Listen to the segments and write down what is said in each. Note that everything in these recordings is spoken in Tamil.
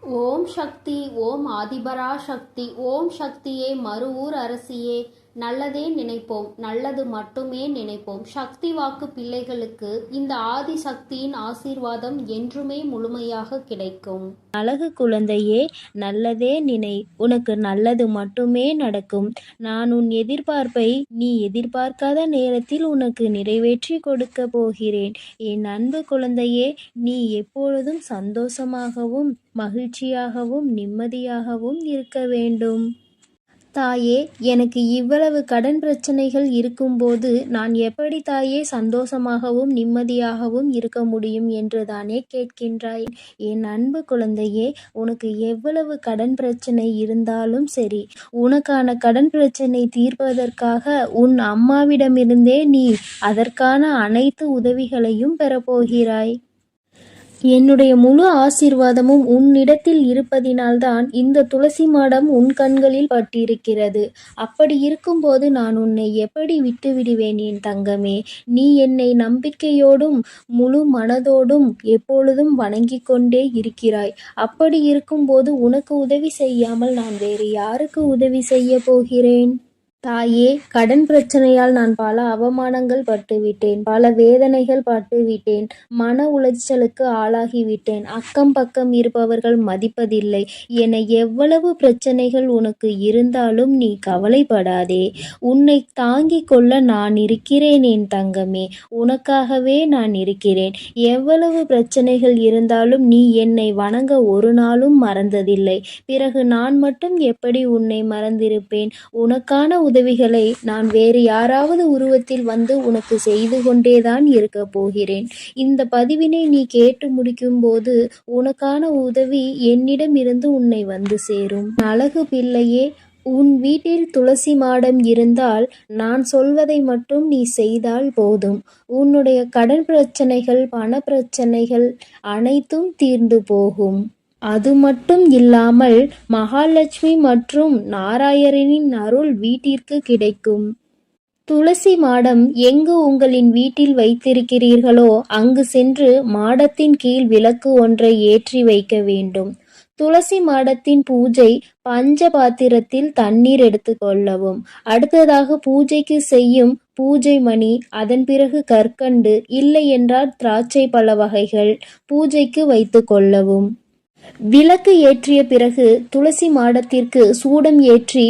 ஓம் சக்தி. ஓம் ஆதிபரா சக்தி. ஓம் சக்தியே, மருவூர் அரசியே, நல்லதே நினைப்போம், நல்லது மட்டுமே நினைப்போம். சக்தி வாக்கு பிள்ளைகளுக்கு இந்த ஆதி சக்தியின் ஆசீர்வாதம் என்றுமே முழுமையாக கிடைக்கும். அழகு குழந்தையே, நல்லதே நினை, உனக்கு நல்லது மட்டுமே நடக்கும். நான் உன் எதிர்பார்ப்பை நீ எதிர்பார்க்காத நேரத்தில் உனக்கு நிறைவேற்றி கொடுக்க போகிறேன். என் அன்பு குழந்தையே, நீ எப்பொழுதும் சந்தோஷமாகவும் மகிழ்ச்சியாகவும் நிம்மதியாகவும் இருக்க வேண்டும். தாயே, எனக்கு இவ்வளவு கடன் பிரச்சனைகள் இருக்கும்போது நான் எப்படி தாயே சந்தோஷமாகவும் நிம்மதியாகவும் இருக்க முடியும் என்று தானே கேட்கின்றாய். என் அன்பு குழந்தையே, உனக்கு எவ்வளவு கடன் பிரச்சனை இருந்தாலும் சரி, உனக்கான கடன் பிரச்சனை தீர்ப்பதற்காக உன் அம்மாவிடமிருந்தே நீ அதற்கான அனைத்து உதவிகளையும் பெறப்போகிறாய். என்னுடைய முழு ஆசீர்வாதமும் உன்னிடத்தில் இருப்பதினால்தான் இந்த துளசி மாடம் உன் கண்களில் பட்டிருக்கிறது. அப்படி இருக்கும்போது நான் உன்னை எப்படி விட்டுவிடுவேன் என் தங்கமே? நீ என்னை நம்பிக்கையோடும் முழு மனதோடும் எப்பொழுதும் வணங்கிக் கொண்டே இருக்கிறாய். அப்படி இருக்கும்போது உனக்கு உதவி செய்யாமல் நான் வேறு யாருக்கு உதவி செய்ய போகிறேன்? தாயே, கடன் பிரச்சனையால் நான் பல அவமானங்கள் பட்டுவிட்டேன், பல வேதனைகள் பட்டுவிட்டேன், மன உளைச்சலுக்கு ஆளாகிவிட்டேன். அக்கம் பக்கம் இருப்பவர்கள் மதிப்பதில்லை என எவ்வளவு பிரச்சனைகள் உனக்கு இருந்தாலும் நீ கவலைப்படாதே. உன்னை தாங்கிக் கொள்ள நான் இருக்கிறேன் என் தங்கமே. உனக்காகவே நான் இருக்கிறேன். எவ்வளவு பிரச்சனைகள் இருந்தாலும் நீ என்னை வணங்க ஒரு நாளும் மறந்ததில்லை. பிறகு நான் மட்டும் எப்படி உன்னை மறந்திருப்பேன்? உனக்கான உதவிகளை நான் வேறு யாராவது உருவத்தில் வந்து உனக்கு செய்து கொண்டேதான் இருக்க போகிறேன். இந்த பதிவினை நீ கேட்டு முடிக்கும் போது உனக்கான உதவி என்னிடம் இருந்து உன்னை வந்து சேரும். அழகு பிள்ளையே, உன் வீட்டில் துளசி மாடம் இருந்தால் நான் சொல்வதை மட்டும் நீ செய்தால் போதும். உன்னுடைய கடன் பிரச்சனைகள், பண பிரச்சனைகள் அனைத்தும் தீர்ந்து போகும். அது மட்டும் இல்லாமல் மகாலட்சுமி மற்றும் நாராயணனின் அருள் வீட்டிற்கு கிடைக்கும். துளசி மாடம் எங்கு உங்களின் வீட்டில் வைத்திருக்கிறீர்களோ அங்கு சென்று மாடத்தின் கீழ் விளக்கு ஒன்றை ஏற்றி வைக்க வேண்டும். துளசி மாடத்தின் பூஜை பஞ்ச பாத்திரத்தில் தண்ணீர் எடுத்து கொள்ளவும். அடுத்ததாக பூஜைக்கு செய்யும் பூஜை மணி, அதன் பிறகு கற்கண்டு, இல்லை என்றால் திராட்சை பழ வகைகள் பூஜைக்கு வைத்து கொள்ளவும். விளக்கு ஏற்றிய பிறகு துளசி மாடத்திற்கு சூடம் ஏற்றி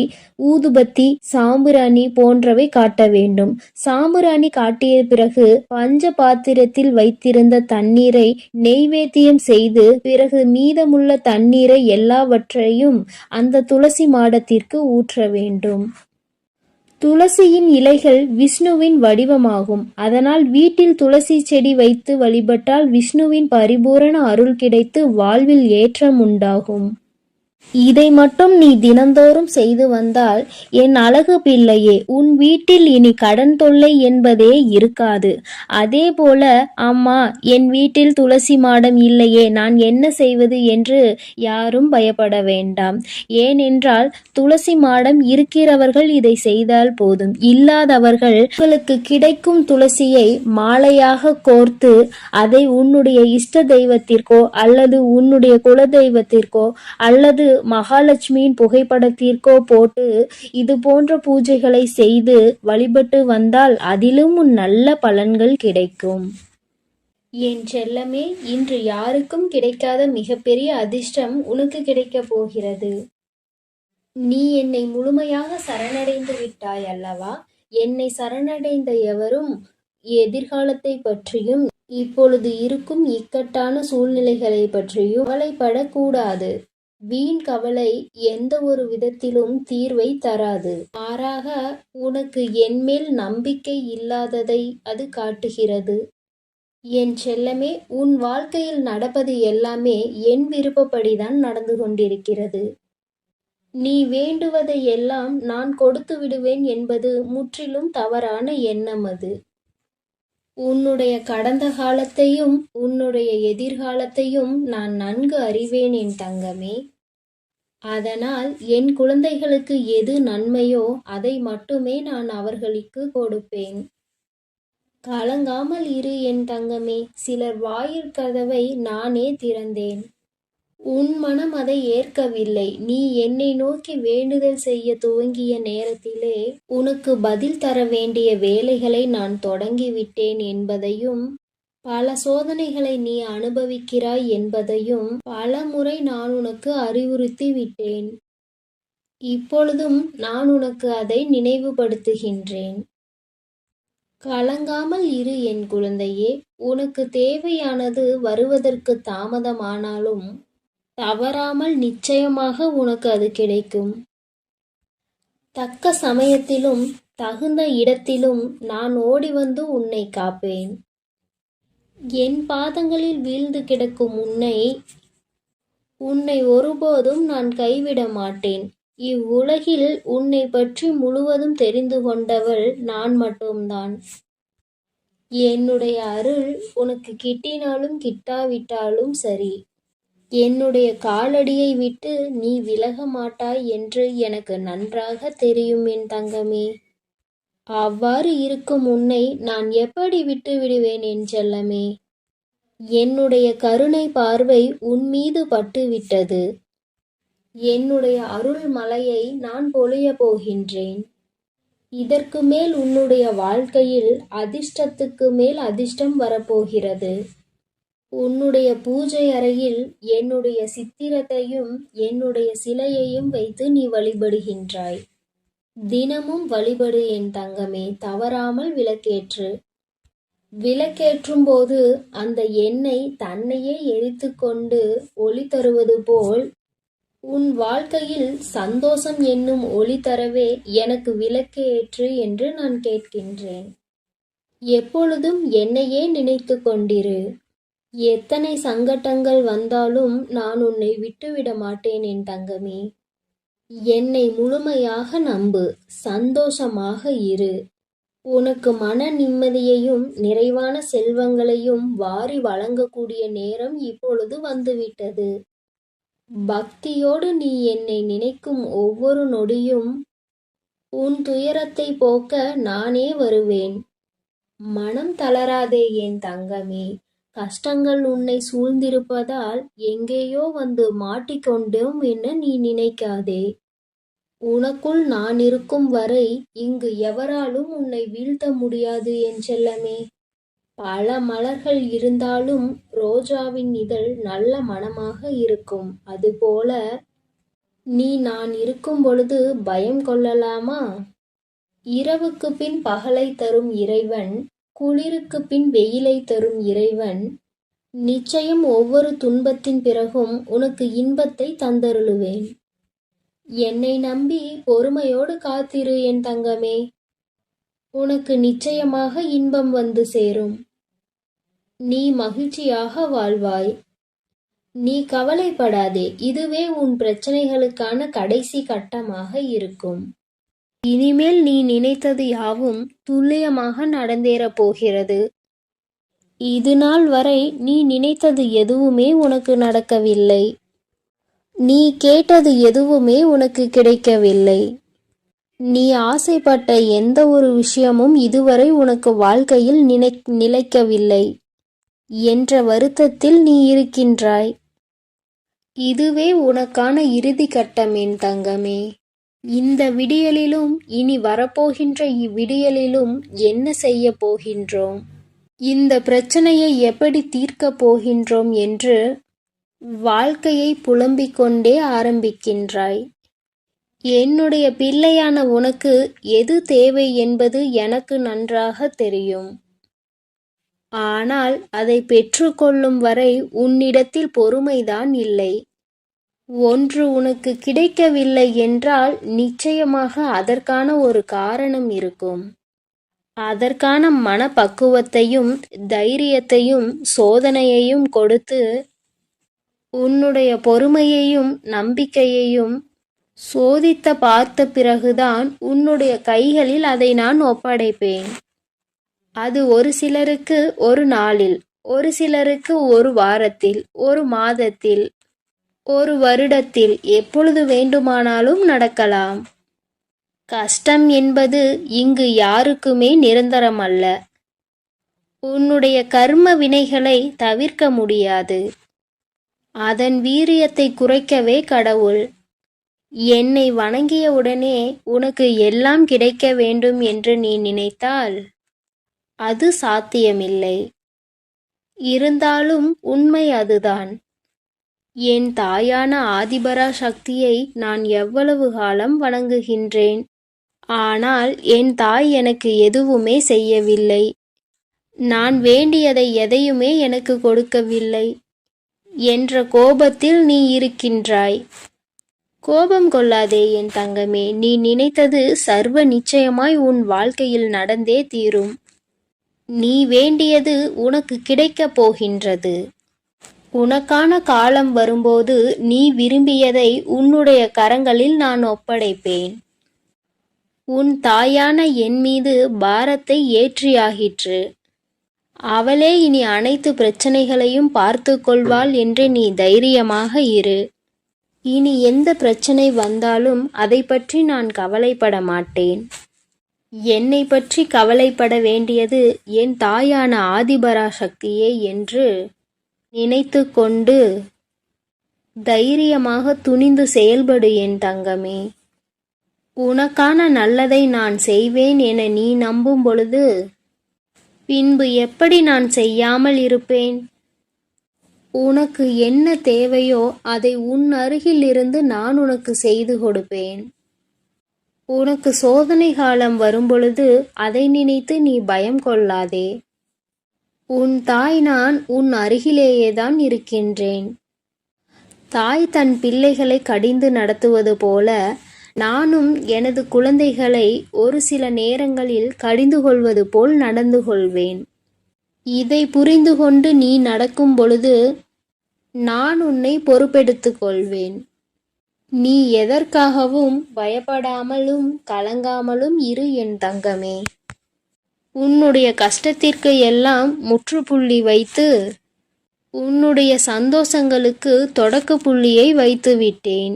ஊதுபத்தி, சாம்பிராணி போன்றவை காட்ட வேண்டும். சாம்பிராணி காட்டிய பிறகு பஞ்ச பாத்திரத்தில் வைத்திருந்த தண்ணீரை நெய்வேத்தியம் செய்து பிறகு மீதமுள்ள தண்ணீரை எல்லாவற்றையும் அந்த துளசி மாடத்திற்கு ஊற்ற வேண்டும். துளசியின் இலைகள் விஷ்ணுவின் வடிவமாகும். அதனால் வீட்டில் துளசி செடி வைத்து வழிபட்டால் விஷ்ணுவின் பரிபூரண அருள் கிடைத்து வாழ்வில் ஏற்றம் உண்டாகும். இதை மட்டும் நீ தினந்தோறும் செய்து வந்தால் என் அழகு பிள்ளையே, உன் வீட்டில் இனி கடன் தொல்லை என்பதே இருக்காது. அதே போல, அம்மா, என் வீட்டில் துளசி மாடம் இல்லையே, நான் என்ன செய்வது என்று யாரும் பயப்பட வேண்டாம். ஏனென்றால் துளசி மாடம் இருக்கிறவர்கள் இதை செய்தால் போதும். இல்லாதவர்கள் உங்களுக்கு கிடைக்கும் துளசியை மாலையாக கோர்த்து அதை உன்னுடைய இஷ்ட தெய்வத்திற்கோ அல்லது உன்னுடைய குல தெய்வத்திற்கோ அல்லது மகாலட்சுமியின் புகைப்படத்திற்கோ போட்டு இது போன்ற பூஜைகளை செய்து வழிபட்டு வந்தால் அதிலும் நல்ல பலன்கள் கிடைக்கும். என் செல்லமே, இன்று யாருக்கும் கிடைக்காத மிகப்பெரிய அதிர்ஷ்டம் உனக்கு கிடைக்கப் போகிறது. நீ என்னை முழுமையாக சரணடைந்து விட்டாய் அல்லவா? என்னை சரணடைந்த எவரும் எதிர்காலத்தை பற்றியும் இப்பொழுது இருக்கும் இக்கட்டான சூழ்நிலைகளை பற்றியும் கவலைப்படக்கூடாது. வீண் கவலை எந்த ஒரு விதத்திலும் தீர்வை தராது. மாறாக உனக்கு என்மேல் நம்பிக்கை இல்லாததை அது காட்டுகிறது. என் செல்லமே, உன் வாழ்க்கையில் நடப்பது எல்லாமே என் விருப்பப்படிதான் நடந்து கொண்டிருக்கிறது. நீ வேண்டுவதை எல்லாம் நான் கொடுத்து விடுவேன் என்பது முற்றிலும் தவறான எண்ணம். அது உன்னுடைய கடந்த காலத்தையும் உன்னுடைய எதிர்காலத்தையும் நான் நன்கு அறிவேன் என் தங்கமே. அதனால் என் குழந்தைகளுக்கு எது நன்மையோ அதை மட்டுமே நான் அவர்களுக்கு கொடுப்பேன். கலங்காமல் இரு என் தங்கமே. சிலர் வாயில் கதவை நானே திறந்தேன். உன் மனம் அதை ஏற்கவில்லை. நீ என்னை நோக்கி வேண்டுதல் செய்ய துவங்கிய நேரத்திலே உனக்கு பதில் தர வேண்டிய வேலைகளை நான் தொடங்கிவிட்டேன் என்பதையும், பல சோதனைகளை நீ அனுபவிக்கிறாய் என்பதையும் பல முறை நான் உனக்கு அறிவுறுத்தி விட்டேன். இப்பொழுதும் நான் உனக்கு அதை நினைவுபடுத்துகின்றேன். கலங்காமல் இரு என் குழந்தையே. உனக்கு தேவையானது வருவதற்கு தாமதமானாலும் தவறாமல் நிச்சயமாக உனக்கு அது கிடைக்கும். தக்க சமயத்திலும் தகுந்த இடத்திலும் நான் ஓடி வந்து உன்னை காப்பேன். என் பாதங்களில் வீழ்ந்து கிடக்கும் உன்னை ஒருபோதும் நான் கைவிட மாட்டேன். இவ்வுலகில் உன்னை பற்றி முழுவதும் தெரிந்து கொண்டவள் நான் மட்டும்தான். என்னுடைய அருள் உனக்கு கிட்டினாலும் கிட்டாவிட்டாலும் சரி, என்னுடைய காலடியை விட்டு நீ விலக மாட்டாய் என்று எனக்கு நன்றாக தெரியும் என் தங்கமே. அவ்வாறு இருக்கும் உன்னை நான் எப்படி விட்டு விடுவேன் என் செல்லமே? என்னுடைய கருணை பார்வை உன் மீது பட்டுவிட்டது. என்னுடைய அருள் மலையை நான் பொழிய போகின்றேன். இதற்கு மேல் உன்னுடைய வாழ்க்கையில் அதிர்ஷ்டத்துக்கு மேல் அதிர்ஷ்டம் வரப்போகிறது. உன்னுடைய பூஜை அறையில் என்னுடைய சித்திரத்தையும் என்னுடைய சிலையையும் வைத்து நீ வழிபடுகின்றாய். தினமும் வழிபடு என் தங்கமே. தவறாமல் விளக்கேற்று. விளக்கேற்றும் போது அந்த எண்ணெய் தன்னையே எரித்து கொண்டு ஒளி தருவது போல் உன் வாழ்க்கையில் சந்தோஷம் என்னும் ஒளி தரவே எனக்கு விளக்கேற்று என்று நான் கேட்கின்றேன். எப்பொழுதும் என்னையே நினைத்து கொண்டிரு. எத்தனை சங்கடங்கள் வந்தாலும் நான் உன்னை விட்டுவிட மாட்டேன் என் தங்கமே. என்னை முழுமையாக நம்பு. சந்தோஷமாக இரு. உனக்கு மன நிம்மதியையும் நிறைவான செல்வங்களையும் வாரி வழங்கக்கூடிய நேரம் இப்பொழுது வந்துவிட்டது. பக்தியோடு நீ என்னை நினைக்கும் ஒவ்வொரு நொடியும் உன் துயரத்தை போக்க நானே வருவேன். மனம் தளராதே என் தங்கமே. கஷ்டங்கள் உன்னை சூழ்ந்திருப்பதால் எங்கேயோ வந்து மாட்டிக்கொண்டோம் என நீ நினைக்காதே. உனக்குள் நான் இருக்கும் வரை இங்கு எவராலும் உன்னை வீழ்த்த முடியாது என் செல்லமே. பல மலர்கள் இருந்தாலும் ரோஜாவின் இதழ் நல்ல மணமாக இருக்கும். அதுபோல நீ நான் இருக்கும் பொழுது பயம் கொள்ளலாமா? இரவுக்கு பின் பகலை தரும் இறைவன், குளிருக்கு பின் வெயிலை தரும் இறைவன் நிச்சயம் ஒவ்வொரு துன்பத்தின் பிறகும் உனக்கு இன்பத்தை தந்தருளுவேன். என்னை நம்பி பொறுமையோடு காத்திரு என் தங்கமே. உனக்கு நிச்சயமாக இன்பம் வந்து சேரும். நீ மகிழ்ச்சியாக வாழ்வாய். நீ கவலைப்படாதே. இதுவே உன் பிரச்சனைகளுக்கான கடைசி கட்டமாக இருக்கும். இனிமேல் நீ நினைத்தது யாவும் துல்லியமாக நடந்தேறப் போகிறது. இது நாள் வரை நீ நினைத்தது எதுவுமே உனக்கு நடக்கவில்லை. நீ கேட்டது எதுவுமே உனக்கு கிடைக்கவில்லை. நீ ஆசைப்பட்ட எந்த ஒரு விஷயமும் இதுவரை உனக்கு வாழ்க்கையில் நிலைக்கவில்லை என்ற வருத்தத்தில் நீ இருக்கின்றாய். இதுவே உனக்கான இறுதி கட்டம் என் தங்கமே. இந்த விடியலிலும் இனி வரப்போகின்ற இவ்விடியலிலும் என்ன செய்ய போகின்றோம், இந்த பிரச்சனையை எப்படி தீர்க்கப் போகின்றோம் என்று வாழ்க்கையை புலம்பிக் கொண்டே ஆரம்பிக்கின்றாய். என்னுடைய பிள்ளையான உனக்கு எது தேவை என்பது எனக்கு நன்றாக தெரியும். ஆனால் அதை பெற்றுக்கொள்ளும் வரை உன்னிடத்தில் பொறுமைதான் இல்லை. ஒன்று உனக்கு கிடைக்கவில்லை என்றால் நிச்சயமாக அதற்கான ஒரு காரணம் இருக்கும். அதற்கான மனப்பக்குவத்தையும் தைரியத்தையும் சோதனையையும் கொடுத்து உன்னுடைய பொறுமையையும் நம்பிக்கையையும் சோதித்த பார்த்த பிறகுதான் உன்னுடைய கைகளில் அதை நான் ஒப்படைப்பேன். அது ஒரு சிலருக்கு ஒரு நாளில், ஒரு சிலருக்கு ஒரு வாரத்தில், ஒரு மாதத்தில், ஒரு வருடத்தில், எப்பொழுது வேண்டுமானாலும் நடக்கலாம். கஷ்டம் என்பது இங்கு யாருக்குமே நிரந்தரமல்ல. உன்னுடைய கர்ம வினைகளை தவிர்க்க முடியாது. அதன் வீரியத்தை குறைக்கவே கடவுள். என்னை வணங்கியவுடனே உனக்கு எல்லாம் கிடைக்க வேண்டும் என்று நீ நினைத்தால் அது சாத்தியமில்லை. இருந்தாலும் உண்மை அதுதான். என் தாயான ஆதிபரா சக்தியை நான் எவ்வளவு காலம் வணங்குகின்றேன். ஆனால் என் தாய் எனக்கு எதுவுமே செய்யவில்லை. நான் வேண்டியதை எதையுமே எனக்கு கொடுக்கவில்லை என்ற கோபத்தில் நீ இருக்கின்றாய். கோபம் கொள்ளாதே என் தங்கமே. நீ நினைத்தது சர்வ நிச்சயமாய் உன் வாழ்க்கையில் நடந்தே தீரும். நீ வேண்டியது உனக்கு கிடைக்கப் போகின்றது. உனக்கான காலம் வரும்போது நீ விரும்பியதை உன்னுடைய கரங்களில் நான் ஒப்படைப்பேன். உன் தாயான என் மீது பாரத்தை ஏற்றியாகிற்று. அவளே இனி அனைத்து பிரச்சனைகளையும் பார்த்து கொள்வாள் என்று நீ தைரியமாக இரு. இனி எந்த பிரச்சனை வந்தாலும் அதை பற்றி நான் கவலைப்பட மாட்டேன். என்னை பற்றி கவலைப்பட வேண்டியது என் தாயான ஆதிபரா சக்தியே என்று நினைத்து கொண்டு தைரியமாக துணிந்து செயல்படு என் தங்கமே. உனக்கான நல்லதை நான் செய்வேன் என நீ நம்பும் பொழுது பின்பு எப்படி நான் செய்யாமல் இருப்பேன்? உனக்கு என்ன தேவையோ அதை உன் அருகில் இருந்து நான் உனக்கு செய்து கொடுப்பேன். உனக்கு சோதனை காலம் வரும்பொழுது அதை நினைத்து நீ பயம் கொள்ளாதே. உன் தாய் நான் உன் அருகிலேயேதான் இருக்கின்றேன். தாய் தன் பிள்ளைகளை கடிந்து நடத்துவது போல நானும் எனது குழந்தைகளை ஒரு சில நேரங்களில் கடிந்து கொள்வது போல் நடந்து கொள்வேன். இதை புரிந்து கொண்டு நீ நடக்கும் பொழுது நான் உன்னை பொறுப்பெடுத்துக் கொள்வேன். நீ எதற்காகவும் பயப்படாமலும் கலங்காமலும் இரு என் தங்கமே. உன்னுடைய கஷ்டத்திற்கு எல்லாம் முற்றுப்புள்ளி வைத்து உன்னுடைய சந்தோஷங்களுக்கு தொடக்க புள்ளியை வைத்து விட்டேன்.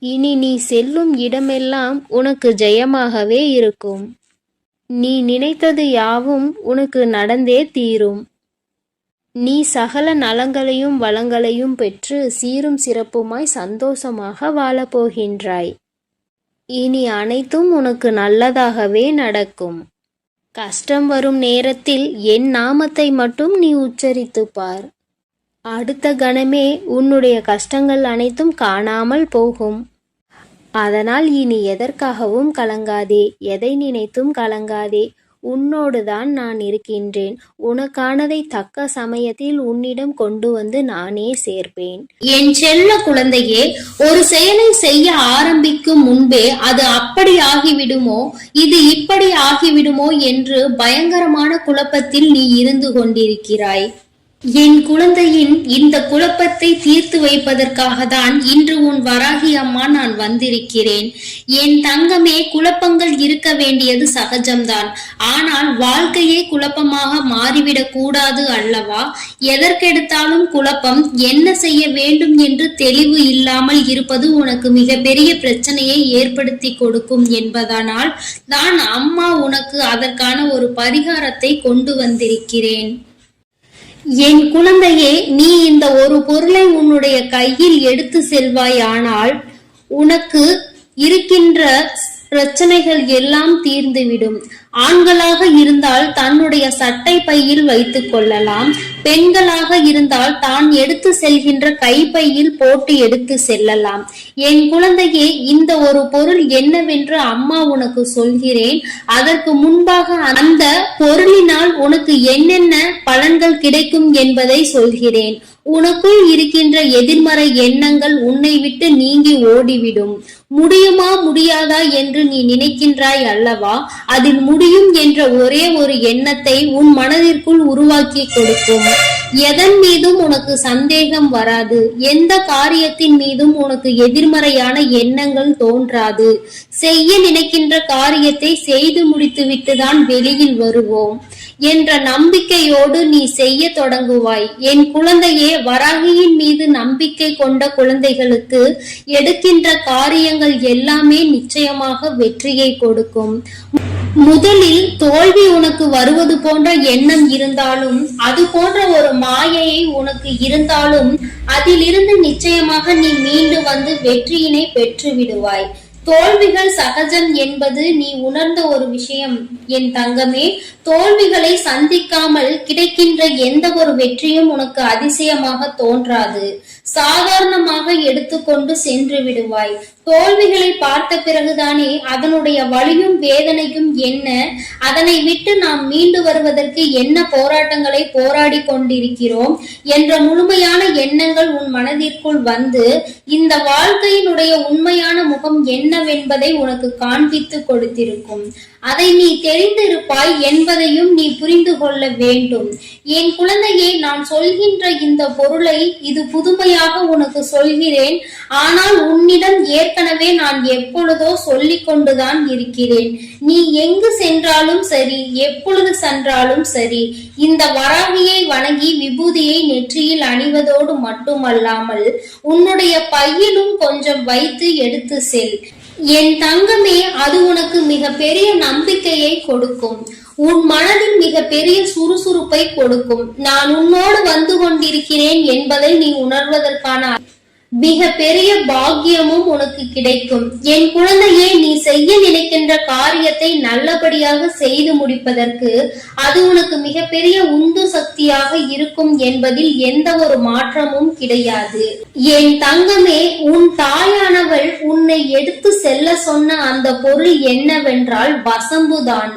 இனி நீ செல்லும் இடமெல்லாம் உனக்கு ஜெயமாகவே இருக்கும். நீ நினைத்தது யாவும் உனக்கு நடந்தே தீரும். நீ சகல நலங்களையும் வளங்களையும் பெற்று சீரும் சிறப்புமாய் சந்தோஷமாக வாழப்போகின்றாய். இனி அனைத்தும் உனக்கு நல்லதாகவே நடக்கும். கஷ்டம் வரும் நேரத்தில் என் நாமத்தை மட்டும் நீ உச்சரித்துப் பார். அடுத்த கணமே உன்னுடைய கஷ்டங்கள் அனைத்தும் காணாமல் போகும். அதனால் இனி எதற்காகவும் கலங்காதே, எதை நினைத்தும் கலங்காதே. உன்னோடுதான் நான் இருக்கின்றேன். உனக்கானதை தக்க சமயத்தில் உன்னிடம் கொண்டு வந்து நானே சேர்ப்பேன். என் செல்ல குழந்தையே, ஒரு செயலை செய்ய ஆரம்பிக்கும் முன்பே அது அப்படி ஆகிவிடுமோ, இது இப்படி ஆகிவிடுமோ என்று பயங்கரமான குழப்பத்தில் நீ இருந்து கொண்டிருக்கிறாய். என் குழந்தையின் இந்த குழப்பத்தை தீர்த்து வைப்பதற்காக தான் இன்று உன் வராகி அம்மா நான் வந்திருக்கிறேன். என் தங்கமே, குழப்பங்கள் இருக்க வேண்டியது சகஜம்தான். ஆனால் வாழ்க்கையே குழப்பமாக மாறிவிடக் கூடாது அல்லவா? எதற்கெடுத்தாலும் குழப்பம். என்ன செய்ய வேண்டும் என்று தெளிவு இல்லாமல் இருப்பது உனக்கு மிகப்பெரிய பிரச்சனையை ஏற்படுத்தி கொடுக்கும் என்பதனால் தான் அம்மா உனக்கு அதற்கான ஒரு பரிகாரத்தை கொண்டு வந்திருக்கிறேன். என் குழந்தையே, நீ இந்த ஒரு பொருளை உன்னுடைய கையில் எடுத்து செல்வாயானால் உனக்கு இருக்கின்ற பிரச்சனைகள் எல்லாம் தீர்ந்துவிடும். ஆண்களாக இருந்தால் தன்னுடைய சட்டை பையில் வைத்துக் கொள்ளலாம். பெண்களாக இருந்தால் தான் எடுத்து செல்கின்ற கைப்பையில் போட்டு எடுத்து செல்லலாம். என் குழந்தையே, இந்த ஒரு பொருள் என்னவென்று அம்மா உனக்கு சொல்கிறேன். அதற்கு முன்பாக அந்த பொருளினால் உனக்கு என்னென்ன பலன்கள் கிடைக்கும் என்பதை சொல்கிறேன். உனக்குள் இருக்கின்ற எதிர்மறை எண்ணங்கள் உன்னை விட்டு நீங்கி ஓடிவிடும். முடியுமா முடியாதா என்று நீ நினைக்கின்றாய் அல்லவா? அதில் முடியும் என்ற ஒரே ஒரு எண்ணத்தை உன் மனதிற்குள் உருவாக்கி கொடுக்கும். எதன் மீதும் உனக்கு சந்தேகம் வராது. எந்த காரியத்தின் மீதும் உனக்கு எதிர்மறையான எண்ணங்கள் தோன்றாது. செய்ய நினைக்கின்ற காரியத்தை செய்து முடித்துவிட்டு தான் வெளியில் வருவோம். என்ற நம்பிக்கையோடு நீ செய்ய தொடங்குவாய். என் குழந்தையே, வராகியின் மீது நம்பிக்கை கொண்ட குழந்தைகளுக்கு எடுக்கின்ற காரியங்கள் எல்லாமே நிச்சயமாக வெற்றியை கொடுக்கும். முதலில் தோல்வி உனக்கு வருவது போன்ற எண்ணம் இருந்தாலும், அது போன்ற ஒரு மாயையை உனக்கு இருந்தாலும், அதிலிருந்து நிச்சயமாக நீ மீண்டு வந்து வெற்றியினை பெற்று விடுவாய். தோல்விகள் சகஜம் என்பது நீ உணர்ந்த ஒரு விஷயம் என் தங்கமே. தோல்விகளை சந்திக்காமல் கிடைக்கின்ற எந்த ஒரு வெற்றியும் உனக்கு அதிசயமாக தோன்றாது. சாதாரணமாக எடுத்துக்கொண்டு சென்று விடுவாய். தோல்விகளை பார்த்த பிறகுதானே அதனுடைய வலியும் வேதனையும் என்ன, அதனை விட்டு நாம் மீண்டு வருவதற்கு என்ன போராட்டங்களை போராடி கொண்டிருக்கிறோம் என்ற முழுமையான எண்ணங்கள் உன் மனதிற்குள் வந்து இந்த வாழ்க்கையினுடைய உண்மையான முகம் என்னவென்பதை உனக்கு காண்பித்து கொடுத்திருக்கும். அதை நீ தெரிந்திருப்பாய் என்பதையும் நீ புரிந்து கொள்ள வேண்டும். என் குழந்தையே, நான் சொல்கின்ற இந்த பொருளை இது புதுமையாக உனக்கு சொல்கிறேன். ஆனால் உன்னிடம் ஏற்கனவே நான் எப்பொழுதோ சொல்லிக் கொண்டுதான் இருக்கிறேன். நீ எங்கு சென்றாலும் சரி, எப்பொழுது சென்றாலும் சரி, இந்த வராகியை வணங்கி விபூதியை நெற்றியில் அணிவதோடு மட்டுமல்லாமல் உன்னுடைய பையிலும் கொஞ்சம் வைத்து எடுத்து செல். என் தங்கமே, அது உனக்கு மிக பெரிய நம்பிக்கையை கொடுக்கும். உன் மனதில் மிக பெரிய சுறுசுறுப்பை கொடுக்கும். நான் உன்னோடு வந்து கொண்டிருக்கிறேன் என்பதை நீ உணர்வதற்கான மிக பெரிய பாக்கியமும் உனக்கு கிடைக்கும். என் குழந்தையே, நீ செய்ய நினைக்கின்ற காரியத்தை நல்லபடியாக செய்து முடிப்பதற்கு அது உனக்கு மிகப்பெரிய உந்து சக்தியாக இருக்கும் என்பதில் எந்த ஒரு மாற்றமும் கிடையாது. என் தங்கமே, உன் தாயானவள் உன்னை எடுத்து செல்ல சொன்ன அந்த பொருள் என்னவென்றால் வசம்புதான்.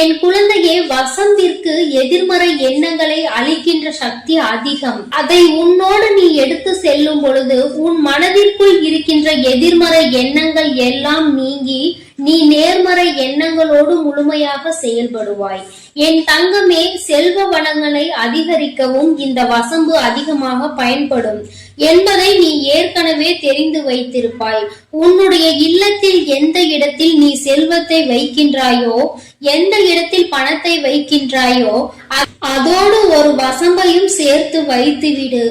என் குழந்தையே, வசம்பிற்கு எதிர்மறை எண்ணங்களை அளிக்கின்ற சக்தி அதிகம். அதை உன்னோடு நீ எடுத்து செல்லும் பொழுது உன் மனதிற்குள் இருக்கின்ற எதிர்மறை எண்ணங்கள் எல்லாம் நீங்கி நீ நேர்மறை எண்ணங்களோடு முழுமையாக செயல்படுவாய். என் தங்கமே, செல்வ வளங்களை அதிகரிக்கவும் இந்த வசம்பு அதிகமாக பயன்படும் என்பதை நீ ஏற்கனவே தெரிந்து வைத்திருப்பாய். உன்னுடைய இல்லத்தில் எந்த இடத்தில் நீ செல்வத்தை வைக்கின்றாயோ, எந்த இடத்தில் பணத்தை வைக்கின்றாயோ, அதோடு ஒரு வசம்பையும் சேர்த்து வைத்துவிடு.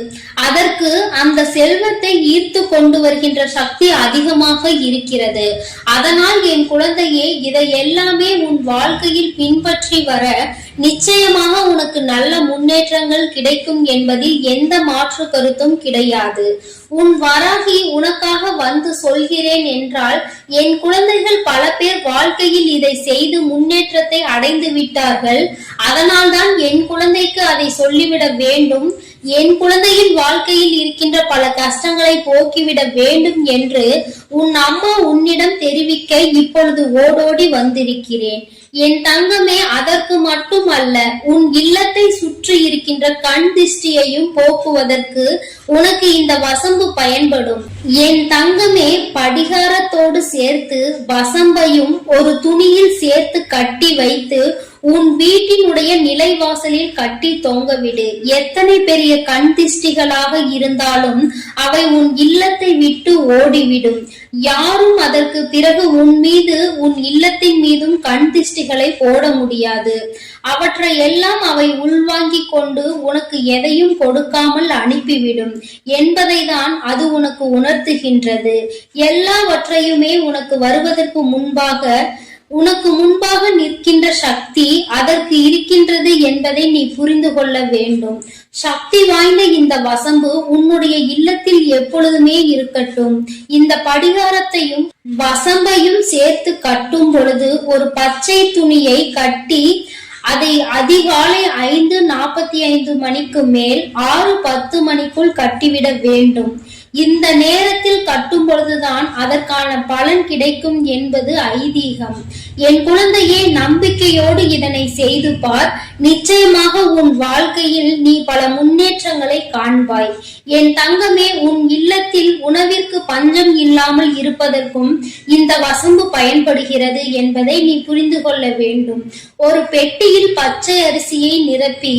அதற்கு அந்த செல்வத்தை ஈர்த்து கொண்டு வருகின்ற சக்தி அதிகமாக இருக்கிறது. அதனால் என் குழந்தையே, இதை எல்லாமே உன் வாழ்க்கையில் பின்பற்றி வர நிச்சயமாக உனக்கு நல்ல முன்னேற்றங்கள் கிடைக்கும் என்பதில் எந்த மாற்று கருத்தும் கிடையாது. உன் வராகி உனக்காக வந்து சொல்கிறேன் என்றால், என் குழந்தைகள் பல பேர் வாழ்க்கையில் இதை செய்து முன்னேற்றத்தை அடைந்து விட்டார்கள். அதனால்தான் என் குழந்தைக்கு அதை சொல்லிவிட வேண்டும். என் குழந்தையின் வாழ்க்கையில் இருக்கின்ற பல கஷ்டங்களை போக்கிவிட வேண்டும் என்று உன் அம்மா உன்னிடம் தெரிவிக்க இப்பொழுது ஓடோடி வந்திருக்கிறேன். என் தங்கமே, அதற்கு மட்டுமல்ல, உன் இல்லத்தை சுற்றி இருக்கின்ற கண் திஷ்டியையும் போக்குவதற்கு உனக்கு இந்த வசம்பு பயன்படும். என் தங்கமே, படிகாரத்தோடு சேர்த்து வசம்பையும் ஒரு துணியில் சேர்த்து கட்டி வைத்து உன் வீட்டினுடைய நிலைவாசலில் கட்டி தொங்கவிடு. எத்தனை பெரிய கண் திஷ்டிகளாக இருந்தாலும் அவை உன் இல்லத்தை விட்டு ஓடிவிடும். யாரும் அதற்கு பிறகு உன் மீது, உன் இல்லத்தின் மீதும் கண் திஷ்டிகளை போட முடியாது. அவற்றை எல்லாம் அவை உள்வாங்கிக் கொண்டு உனக்கு எதையும் கொடுக்காமல் அனுப்பிவிடும் என்பதை தான் அது உனக்கு உணர்த்துகின்றது. எல்லாவற்றையுமே உனக்கு வருவதற்கு முன்பாக நிற்கின்ற சக்தி அதற்கு இருக்கின்றது என்பதை நீ புரிந்து கொள்ள வேண்டும். சக்தி வாய்ந்த இந்த வசம்பு உன்னுடைய இல்லத்தில் எப்பொழுதுமே இருக்கட்டும். இந்த படிகாரத்தையும் வசம்பையும் சேர்த்து கட்டும் பொழுது ஒரு பச்சை துணியை கட்டி அதை அதிகாலை 5:45 மணிக்கு மேல் 6:10 மணிக்குள் கட்டிவிட வேண்டும். இந்த நேரத்தில் கட்டும் பொழுதுதான் அதற்கான பலன் கிடைக்கும் என்பது ஐதீகம். என் குழந்தையே, நம்பிக்கையோடு இதனை செய்து பார். நிச்சயமாக உன் வாழ்க்கையில் நீ பல முன்னேற்றங்களை காண்பாய். என் தங்கமே, உன் இல்லத்தில் உணவிற்கு பஞ்சம் இல்லாமல் இருப்பதற்கும் இந்த வசம்பு பயன்படுகிறது என்பதை நீ புரிந்து கொள்ள வேண்டும். ஒரு பெட்டியில் பச்சை அரிசியை நிரப்பி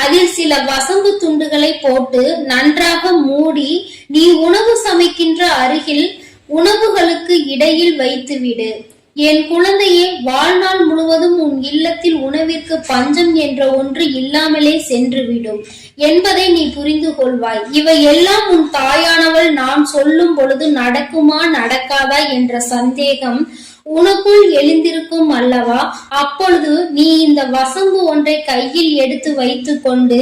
அதில் சில வசம்பு துண்டுகளை போட்டு நன்றாக மூடி நீ உணவு சமைக்கின்ற அருகில் உணவுகளுக்கு இடையில் வைத்துவிடு. என் குழந்தையே, வாழ்நாள் முழுவதும் உன் இல்லத்தில் உணவிற்கு பஞ்சம் என்ற ஒன்று இல்லாமலே சென்றுவிடும் என்பதை நீ புரிந்து கொள்வாய். இவை எல்லாம் உன் தாயானவள் நான் சொல்லும் பொழுது நடக்குமா நடக்காதா என்ற சந்தேகம் உனக்குள் எழுந்திருக்கும் அல்லவா? அப்பொழுது நீ இந்த வசம்பு ஒன்றை கையில் எடுத்து வைத்து கொண்டு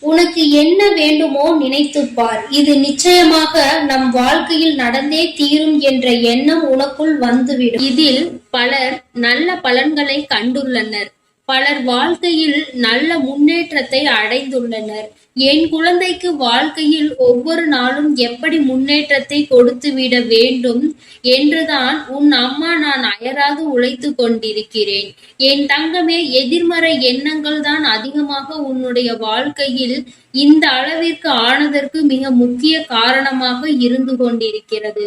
உனக்கு என்ன வேண்டுமோ நினைத்துப்பார். இது நிச்சயமாக நம் வாழ்க்கையில் நடந்தே தீரும் என்ற எண்ணம் உனக்குள் வந்துவிடும். இதில் பலர் நல்ல பலன்களை கண்டுள்ளனர். பலர் வாழ்க்கையில் நல்ல முன்னேற்றத்தை அடைந்துள்ளனர். என் குழந்தைக்கு வாழ்க்கையில் ஒவ்வொரு நாளும் எப்படி முன்னேற்றத்தை கொடுத்துவிட வேண்டும் என்றுதான் உன் அம்மா நான் அயராது உழைத்து கொண்டிருக்கிறேன். என் தங்கமே, எதிர்மறை எண்ணங்கள் தான் அதிகமாக உன்னுடைய வாழ்க்கையில் இந்த அளவிற்கு ஆனதற்கு மிக முக்கிய காரணமாக இருந்து கொண்டிருக்கிறது.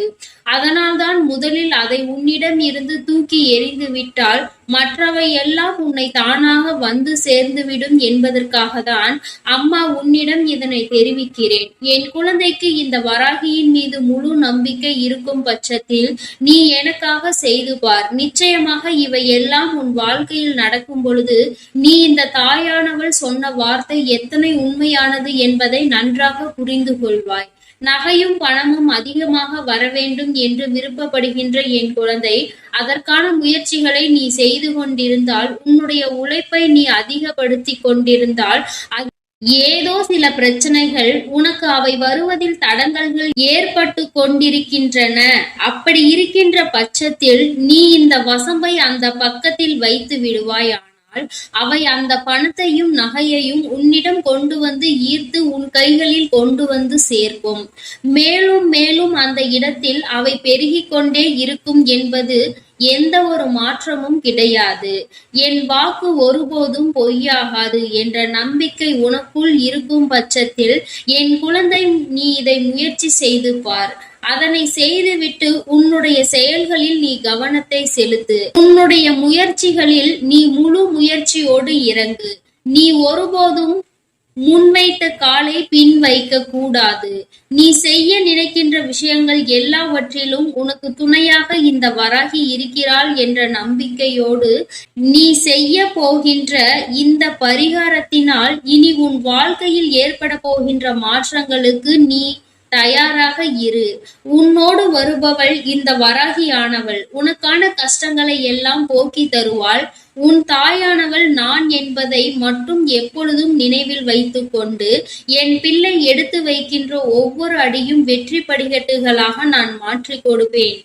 அதனால்தான் முதலில் அதை உன்னிடம் இருந்து தூக்கி எறிந்து விட்டால் மற்றவை எல்லாம் உன்னை தானாக வந்து சேர்ந்துவிடும் என்பதற்காக தான் அம்மா உன்னிடம் இதனை தெரிவிக்கிறேன். என் குழந்தைக்கு இந்த வராகியின் மீது முழு நம்பிக்கை இருக்கும் பட்சத்தில் நீ எனக்காக செய்து பார். நிச்சயமாக இவை எல்லாம் உன் வாழ்க்கையில் நடக்கும் பொழுது நீ இந்த தாயானவள் சொன்ன வார்த்தை எத்தனை உண்மையானது என்பதை நன்றாக புரிந்து கொள்வாய். நகையும் பணமும் அதிகமாக வர வேண்டும் என்று விருப்பப்படுகின்ற என் குழந்தை, அதற்கான முயற்சிகளை நீ செய்து கொண்டிருந்தால், உன்னுடைய உழைப்பை நீ அதிகப்படுத்தி கொண்டிருந்தால், ஏதோ சில பிரச்சனைகள் உனக்கு அவை வருவதில் தடங்கல்கள் ஏற்பட்டு கொண்டிருக்கின்றன. அப்படி இருக்கின்ற பட்சத்தில் நீ இந்த வசம்பை அந்த பக்கத்தில் வைத்து விடுவாய். அவை அந்த பணத்தையும் நகையையும் உன்னிடம் கொண்டு வந்து ஈர்த்து உன் கைகளில் கொண்டு வந்து சேர்க்கும். மேலும் மேலும் அந்த இடத்தில் அவை பெருகிக் கொண்டே இருக்கும் என்பது எந்த ஒரு மாற்றமும் கிடையாது. என் வாக்கு ஒருபோதும் பொய்யாகாது என்ற நம்பிக்கை உனக்குள் இருக்கும் பட்சத்தில் என் குழந்தை, நீ இதை முயற்சி செய்து பார். அதனை செய்துவிட்டு உன்னுடைய செயல்களில் நீ கவனத்தை செலுத்து. உன்னுடைய முயற்சிகளில் நீ முழு முயற்சியோடு இறங்கு. நீ ஒருபோதும் முன்வைத்த காலை பின் வைக்க கூடாது. நீ செய்ய நினைக்கின்ற விஷயங்கள் எல்லாவற்றிலும் உனக்கு துணையாக இந்த வராகி இருக்கிறாள் என்ற நம்பிக்கையோடு நீ செய்ய போகின்ற இந்த பரிகாரத்தினால் இனி உன் வாழ்க்கையில் ஏற்பட போகின்ற மாற்றங்களுக்கு நீ தயாராக இரு. உன்னோடு வருபவள் இந்த வராகியானவள் உனக்கான கஷ்டங்களை எல்லாம் போக்கி தருவாள். உன் தாயானவள் நான் என்பதை மட்டும் எப்பொழுதும் நினைவில் வைத்துக் கொண்டு என் பிள்ளை எடுத்து வைக்கின்ற ஒவ்வொரு அடியும் வெற்றி படிக்கட்டுகளாக நான் மாற்றிக் கொடுப்பேன்.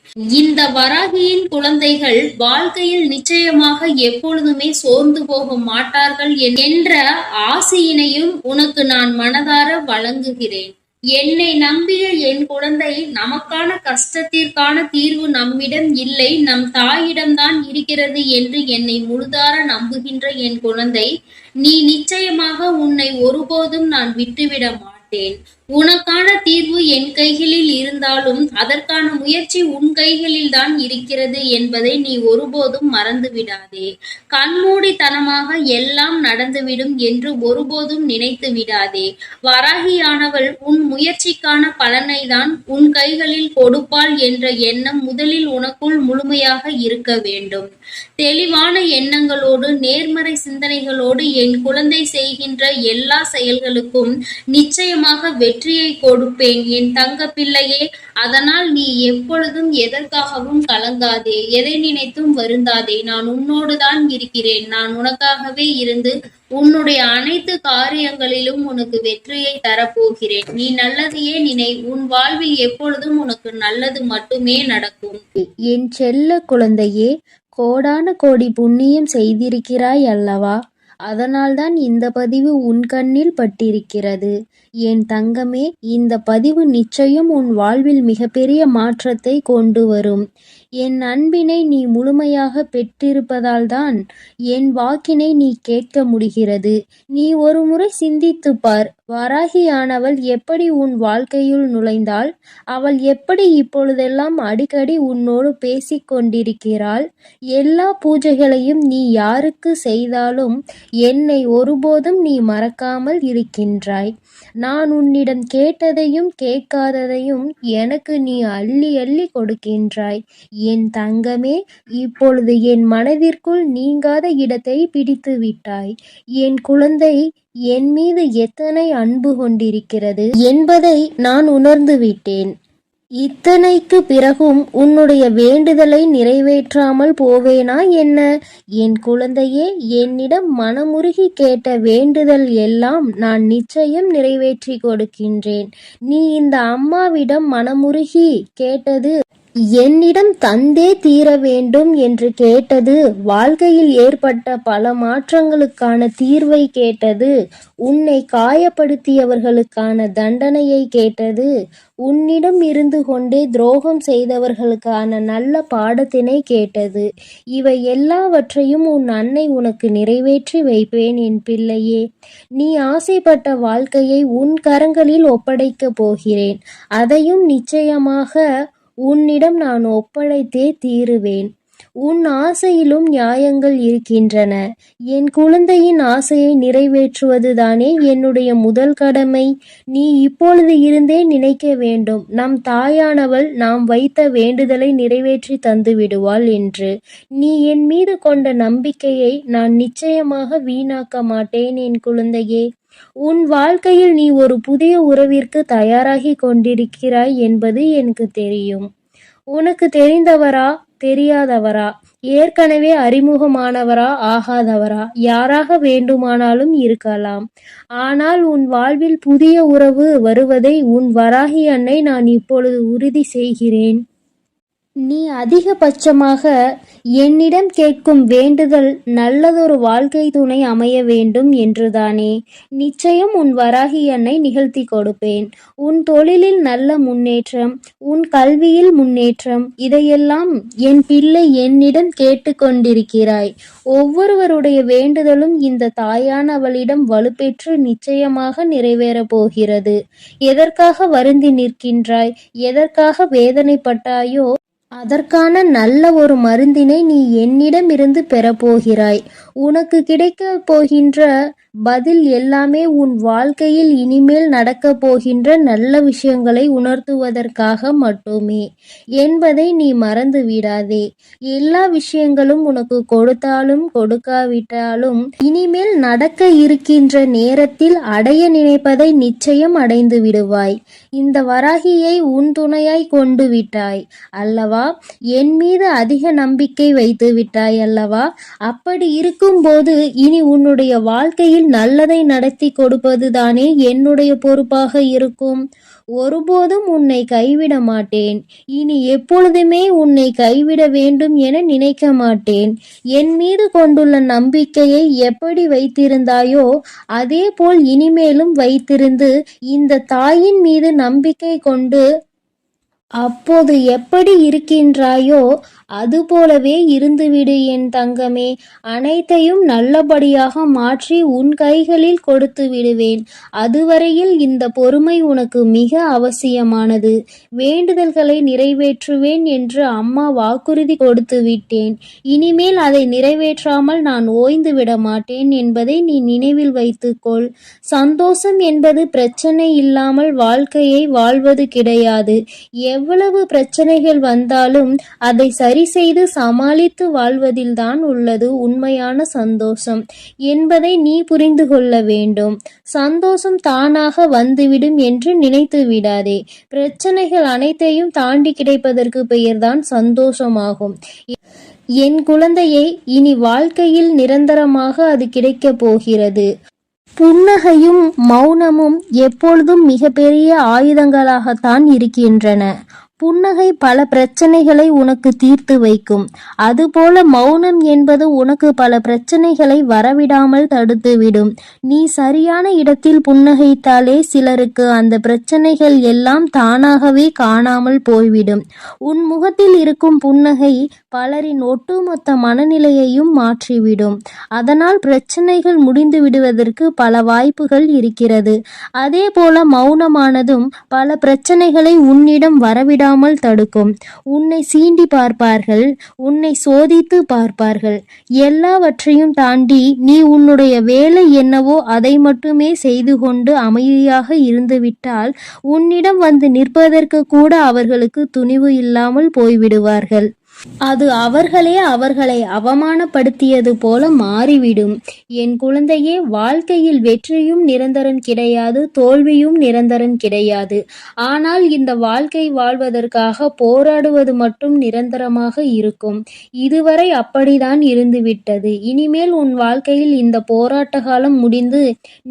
இந்த வராகியின் குழந்தைகள் வாழ்க்கையில் நிச்சயமாக எப்பொழுதுமே சோர்ந்து போக மாட்டார்கள் என்ற ஆசையினையும் உனக்கு நான் மனதார வழங்குகிறேன். என்னை நம்பிய என் குழந்தை, நமக்கான கஷ்டத்திற்கான தீர்வு நம்மிடம் இல்லை, நம் தாயிடம்தான் இருக்கிறது என்று என்னை முழுதார நம்புகின்ற என் குழந்தை, நீ நிச்சயமாக உன்னை ஒருபோதும் நான் விட்டுவிட மாட்டேன். உனக்கான தீர்வு என் கைகளில் இருந்தாலும் அதற்கான முயற்சி உன் கைகளில் தான் இருக்கிறது என்பதை நீ ஒருபோதும் மறந்து விடாதே. கண்மூடித்தனமாக எல்லாம் நடந்துவிடும் என்று ஒருபோதும் நினைத்து விடாதே. வராகியானவள் உன் முயற்சிக்கான பலனை தான் உன் கைகளில் கொடுப்பாள் என்ற எண்ணம் முதலில் உனக்குள் முழுமையாக இருக்க வேண்டும். தெளிவான எண்ணங்களோடு நேர்மறை சிந்தனைகளோடு என் குழந்தை செய்கின்ற எல்லா செயல்களுக்கும் நிச்சயமாக வெற்றியை கொடுப்பேன் என் தங்க பிள்ளையே. அதனால் நீ எப்பொழுதும் எதற்காகவும் கலங்காதே, எதை நினைத்தும் வருந்தாதே. நான் உன்னோடுதான் இருக்கிறேன். நான் உனக்காகவே இருந்து உன்னுடைய அனைத்து காரியங்களிலும் உனக்கு வெற்றியை தரப்போகிறேன். நீ நல்லதையே நினை. உன் வாழ்வில் எப்பொழுதும் உனக்கு நல்லது மட்டுமே நடக்கும். என் செல்ல குழந்தையே, கோடான கோடி புண்ணியம் செய்திருக்கிறாய் அல்லவா? அதனால்தான் இந்த பதிவு உன் கண்ணில் பட்டிருக்கிறது. என் தங்கமே, இந்த பதிவு நிச்சயம் உன் வாழ்வில் மிகப்பெரிய மாற்றத்தை கொண்டு வரும். என் அன்பினை நீ முழுமையாக பெற்றிருப்பதால்தான் என் வாக்கினை நீ கேட்க முடிகிறது. நீ ஒரு முறை சிந்தித்துப் பார். வராகியானவள் எப்படி உன் வாழ்க்கையுள் நுழைந்தாள்? அவள் எப்படி இப்பொழுதெல்லாம் அடிக்கடி உன்னோடு பேசிக் கொண்டிருக்கிறாள்? எல்லா பூஜைகளையும் நீ யாருக்கு செய்தாலும் என்னை ஒருபோதும் நீ மறக்காமல் இருக்கின்றாய். நான் உன்னிடம் கேட்டதையும் கேட்காததையும் எனக்கு நீ அள்ளி அள்ளி கொடுக்கின்றாய். என் தங்கமே, இப்பொழுது என் மனதிற்குள் நீங்காத இடத்தை பிடித்து விட்டாய். என் குழந்தை என் மீது எத்தனை அன்பு கொண்டிருக்கிறது என்பதை நான் உணர்ந்து விட்டேன். இத்தனைக்கு பிறகும் உன்னுடைய வேண்டுதலை நிறைவேற்றாமல் போவேனா என்ன? என் குழந்தையே, என்னிடம் மனமுருகி கேட்ட வேண்டுதல் எல்லாம் நான் நிச்சயம் நிறைவேற்றி கொடுக்கின்றேன். நீ இந்த அம்மாவிடம் மனமுருகி கேட்டது, என்னிடம் தந்தே தீர வேண்டும் என்று கேட்டது, வாழ்க்கையில் ஏற்பட்ட பல மாற்றங்களுக்கான தீர்வை கேட்டது, உன்னை காயப்படுத்தியவர்களுக்கான தண்டனையை கேட்டது, உன்னிடம் இருந்து கொண்டே துரோகம் செய்தவர்களுக்கான நல்ல பாடத்தினை கேட்டது. இவை எல்லாவற்றையும் உன் அன்னை உனக்கு நிறைவேற்றி வைப்பேன் என் பிள்ளையே. நீ ஆசைப்பட்ட வாழ்க்கையை உன் கரங்களில் ஒப்படைக்கப் போகிறேன். அதையும் நிச்சயமாக உன்னிடம் நான் ஒப்படைத்தே தீருவேன். உன் ஆசையிலும் நியாயங்கள் இருக்கின்றன. என் குழந்தையின் ஆசையை நிறைவேற்றுவதுதானே என்னுடைய முதல் கடமை. நீ இப்பொழுது இருந்தே நினைக்க வேண்டும், நம் தாயானவள் நாம் வைத்த வேண்டுதலை நிறைவேற்றி தந்து விடுவாள் என்று. நீ என் மீது கொண்ட நம்பிக்கையை நான் நிச்சயமாக வீணாக்க மாட்டேன் என் குழந்தையே. உன் வாழ்க்கையில் நீ ஒரு புதிய உறவிற்கு தயாராகி கொண்டிருக்கிறாய் என்பது எனக்கு தெரியும். உனக்கு தெரிந்தவரா தெரியாதவரா, ஏற்கனவே அறிமுகமானவரா ஆகாதவரா, யாராக வேண்டுமானாலும் இருக்கலாம். ஆனால் உன் வாழ்வில் புதிய உறவு வருவதை உன் வராகி அன்னை நான் இப்பொழுது உறுதி செய்கிறேன். நீ அதிகபட்சமாக என்னிடம் கேட்கும் வேண்டுதல் நல்லதொரு வாழ்க்கை துணை அமைய வேண்டும் என்றுதானே? நிச்சயம் உன் வராகி அன்னை நிகழ்த்தி கொடுப்பேன். உன் தொழிலில் நல்ல முன்னேற்றம், உன் கல்வியில் முன்னேற்றம், இதையெல்லாம் என் பிள்ளை என்னிடம் கேட்டுக்கொண்டிருக்கிறாய். ஒவ்வொருவருடைய வேண்டுதலும் இந்த தாயானவளிடம் வலுப்பெற்று நிச்சயமாக நிறைவேறப் போகிறது. எதற்காக வருந்தி நிற்கின்றாய்? எதற்காக வேதனைப்பட்டாயோ அதற்கான நல்ல ஒரு மருந்தினை நீ என்னிடமிருந்து பெறப்போகிறாய். உனக்கு கிடைக்கப் போகின்ற பதில் எல்லாமே உன் வாழ்க்கையில் இனிமேல் நடக்கப் போகின்ற நல்ல விஷயங்களை உணர்த்துவதற்காக மட்டுமே என்பதை நீ மறந்து விடாதே. எல்லா விஷயங்களும் உனக்கு கொடுத்தாலும் கொடுக்காவிட்டாலும் இனிமேல் நடக்க இருக்கின்ற நேரத்தில் அடைய நினைப்பதை நிச்சயம் அடைந்து விடுவாய். இந்த வராகியை உன் துணையாய் கொண்டு விட்டாய் அல்லவா? என் மீது அதிக நம்பிக்கை வைத்து விட்டாய் அல்லவா? அப்படி இருக்கும்போது இனி உன்னுடைய வாழ்க்கையில் நல்லதை நடத்தி கொடுப்பதுதானே என்னுடைய பொறுப்பாக இருக்கும். ஒருபோதும் உன்னை கைவிட மாட்டேன். இனி எப்பொழுதுமே உன்னை கைவிட வேண்டும் என நினைக்க மாட்டேன். என் மீது கொண்டுள்ள நம்பிக்கையை எப்படி வைத்திருந்தாயோ அதே போல் இனிமேலும் வைத்திருந்து இந்த தாயின் மீது நம்பிக்கை கொண்டு அப்போது எப்படி இருக்கின்றாயோ அதுபோலவே இருந்துவிடு என் தங்கமே. அனைத்தையும் நல்லபடியாக மாற்றி உன் கைகளில் கொடுத்து விடுவேன். அதுவரையில் இந்த பொறுமை உனக்கு மிக அவசியமானது. வேண்டுதல்களை நிறைவேற்றுவேன் என்று அம்மா வாக்குறுதி கொடுத்து விட்டேன். இனிமேல் அதை நிறைவேற்றாமல் நான் ஓய்ந்து விட மாட்டேன் என்பதை நீ நினைவில் வைத்துக்கொள். சந்தோஷம் என்பது பிரச்சனை இல்லாமல் வாழ்க்கையை வாழ்வது கிடையாது. எவ்வளவு பிரச்சனைகள் வந்தாலும் அதை சரி செய்து சமாளித்து வாழ்வதில்தான் உள்ளது உண்மையான சந்தோஷம் என்பதை நீ புரிந்து கொள்ள வேண்டும். சந்தோஷம் தானாக வந்துவிடும் என்று நினைத்து விடாதே. பிரச்சனைகள் அனைத்தையும் தாண்டி கிடைப்பதற்கு பெயர்தான் சந்தோஷமாகும். என் குழந்தையை, இனி வாழ்க்கையில் நிரந்தரமாக அது கிடைக்கப் போகிறது. புன்னகையும் மௌனமும் எப்பொழுதும் மிகப்பெரிய ஆயுதங்களாகத்தான் இருக்கின்றன. புன்னகை பல பிரச்சனைகளை உனக்கு தீர்த்து வைக்கும். அதுபோல மௌனம் என்பது உனக்கு பல பிரச்சனைகளை வரவிடாமல் தடுத்துவிடும். நீ சரியான இடத்தில் புன்னகைத்தாலே சிலருக்கு அந்த பிரச்சனைகள் எல்லாம் தானாகவே காணாமல் போய்விடும். உன் முகத்தில் இருக்கும் புன்னகை பலரின் ஒட்டுமொத்த மனநிலையையும் மாற்றிவிடும். அதனால் பிரச்சனைகள் முடிந்து விடுவதற்கு பல வாய்ப்புகள் இருக்கிறது. அதே போல மௌனமானதும் பல பிரச்சனைகளை உன்னிடம் வரவிடாமல் தடுக்கும். உன்னை சீண்டி பார்ப்பார்கள், உன்னை சோதித்து பார்ப்பார்கள். எல்லாவற்றையும் தாண்டி நீ உன்னுடைய வேலை என்னவோ அதை மட்டுமே செய்து கொண்டு அமைதியாக இருந்துவிட்டால் உன்னிடம் வந்து நிற்பதற்கு கூட அவர்களுக்கு துணிவு இல்லாமல் போய்விடுவார்கள். அது அவர்களை அவமானப்படுத்தியது போல மாறிவிடும். என் குழந்தையே, வாழ்க்கையில் வெற்றியும் நிரந்தரம் கிடையாது, தோல்வியும் நிரந்தரம் கிடையாது. ஆனால் இந்த வாழ்க்கை வாழ்வதற்காக போராடுவது மட்டும் நிரந்தரமாக இருக்கும். இதுவரை அப்படிதான் இருந்துவிட்டது. இனிமேல் உன் வாழ்க்கையில் இந்த போராட்ட காலம் முடிந்து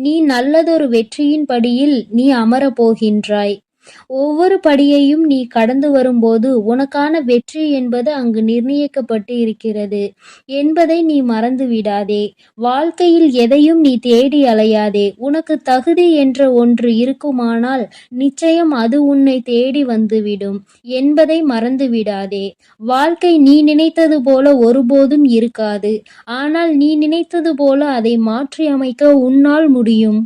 நீ நல்லதொரு வெற்றியின் படியில் நீ அமரப் போகின்றாய். ஒவ்வொரு படியையும் நீ கடந்து வரும்போது உனக்கான வெற்றி என்பது அங்கு நிர்ணயிக்கப்பட்டு இருக்கிறது என்பதை நீ மறந்து விடாதே. வாழ்க்கையில் எதையும் நீ தேடி அலையாதே. உனக்கு தகுதி என்ற ஒன்று இருக்குமானால் நிச்சயம் அது உன்னை தேடி வந்துவிடும் என்பதை மறந்து விடாதே. வாழ்க்கை நீ நினைத்தது போல ஒருபோதும் இருக்காது. ஆனால் நீ நினைத்தது போல அதை மாற்றி அமைக்க உன்னால் முடியும்.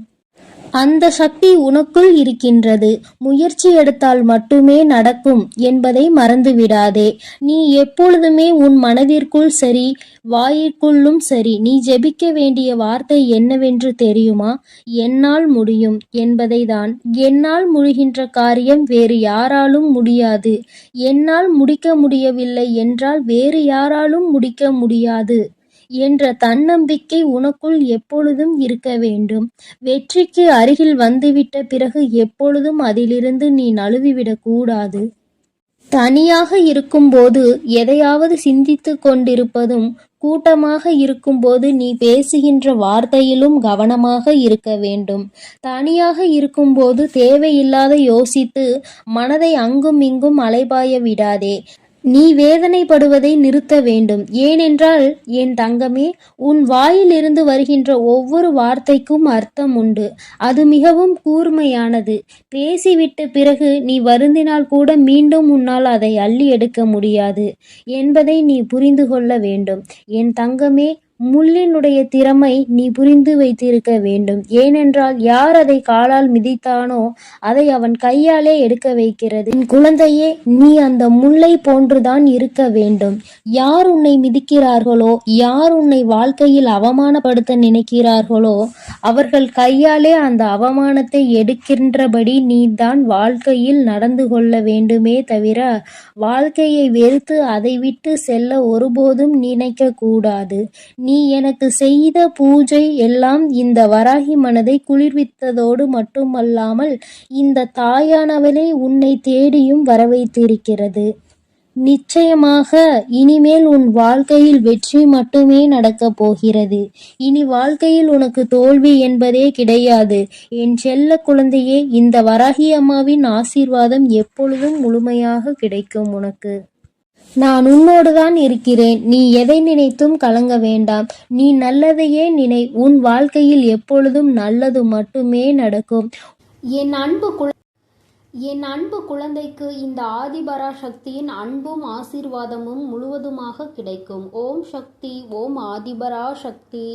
அந்த சக்தி உனக்குள் இருக்கின்றது. முயற்சி எடுத்தால் மட்டுமே நடக்கும் என்பதை மறந்துவிடாதே. நீ எப்பொழுதுமே உன் மனதிற்குள் சரி, வாயிற்குள்ளும் சரி, நீ ஜெபிக்க வேண்டிய வார்த்தை என்னவென்று தெரியுமா? என்னால் முடியும் என்பதை தான். என்னால் முடிகின்ற காரியம் வேறு யாராலும் முடியாது. என்னால் முடிக்க முடியவில்லை என்றால் வேறு யாராலும் முடிக்க முடியாது என்ற தன்னம்பிக்கை உனக்குள் எப்பொழுதும் இருக்க வேண்டும். வெற்றிக்கு அருகில் வந்துவிட்ட பிறகு எப்பொழுதும் அதிலிருந்து நீ நழுவிவிடக் கூடாது. தனியாக இருக்கும்போது எதையாவது சிந்தித்து கொண்டிருப்பதும், கூட்டமாக இருக்கும்போது நீ பேசுகின்ற வார்த்தையிலும் கவனமாக இருக்க வேண்டும். தனியாக இருக்கும்போது தேவையில்லாத யோசித்து மனதை அங்கும் இங்கும் அலைபாய விடாதே. நீ வேதனைப்படுவதை நிறுத்த வேண்டும். ஏனென்றால் என் தங்கமே, உன் வாயிலிருந்து வருகின்ற ஒவ்வொரு வார்த்தைக்கும் அர்த்தம் உண்டு. அது மிகவும் கூர்மையானது. பேசிவிட்ட பிறகு நீ வருந்தினால் கூட மீண்டும் உன்னால் அதை அள்ளி எடுக்க முடியாது என்பதை நீ புரிந்து கொள்ள வேண்டும். என் தங்கமே, முள்ளினுடைய திறமை நீ புரிந்து வைத்திருக்க வேண்டும். ஏனென்றால் யார் அதை காலால் மிதித்தானோ அதை அவன் கையாலே எடுக்க வைக்கிறது. என் குழந்தையே, நீ அந்த முல்லை போன்றுதான் இருக்க வேண்டும். யார் உன்னை மிதிக்கிறார்களோ, யார் உன்னை வாழ்க்கையில் அவமானப்படுத்த நினைக்கிறார்களோ அவர்கள் கையாலே அந்த அவமானத்தை எடுக்கின்றபடி நீ தான் வாழ்க்கையில் நடந்து கொள்ள வேண்டுமே தவிர வாழ்க்கையை வெறுத்து அதை விட்டு செல்ல ஒருபோதும் நினைக்க கூடாது. நீ எனக்கு செய்த பூஜை எல்லாம் இந்த வராகி மனதை குளிர்வித்ததோடு மட்டுமல்லாமல் இந்த தாயானவளே உன்னை தேடியும் வரவைத்திருக்கிறது. நிச்சயமாக இனிமேல் உன் வாழ்க்கையில் வெற்றி மட்டுமே நடக்கப் போகிறது. இனி வாழ்க்கையில் உனக்கு தோல்வி என்பதே கிடையாது. என் செல்ல குழந்தையே, இந்த வராகி அம்மாவின் ஆசீர்வாதம் எப்பொழுதும் முழுமையாக கிடைக்கும் உனக்கு. நான் உன்னோடுதான் இருக்கிறேன். நீ எதை நினைத்தும் கலங்க வேண்டாம். நீ நல்லதையே நினை. உன் வாழ்க்கையில் எப்பொழுதும் நல்லது மட்டுமே நடக்கும். என் அன்பு குழந்தைக்கு இந்த ஆதிபரா சக்தியின் அன்பும் ஆசீர்வாதமும் முழுவதுமாக கிடைக்கும். ஓம் சக்தி, ஓம் ஆதிபரா சக்தி.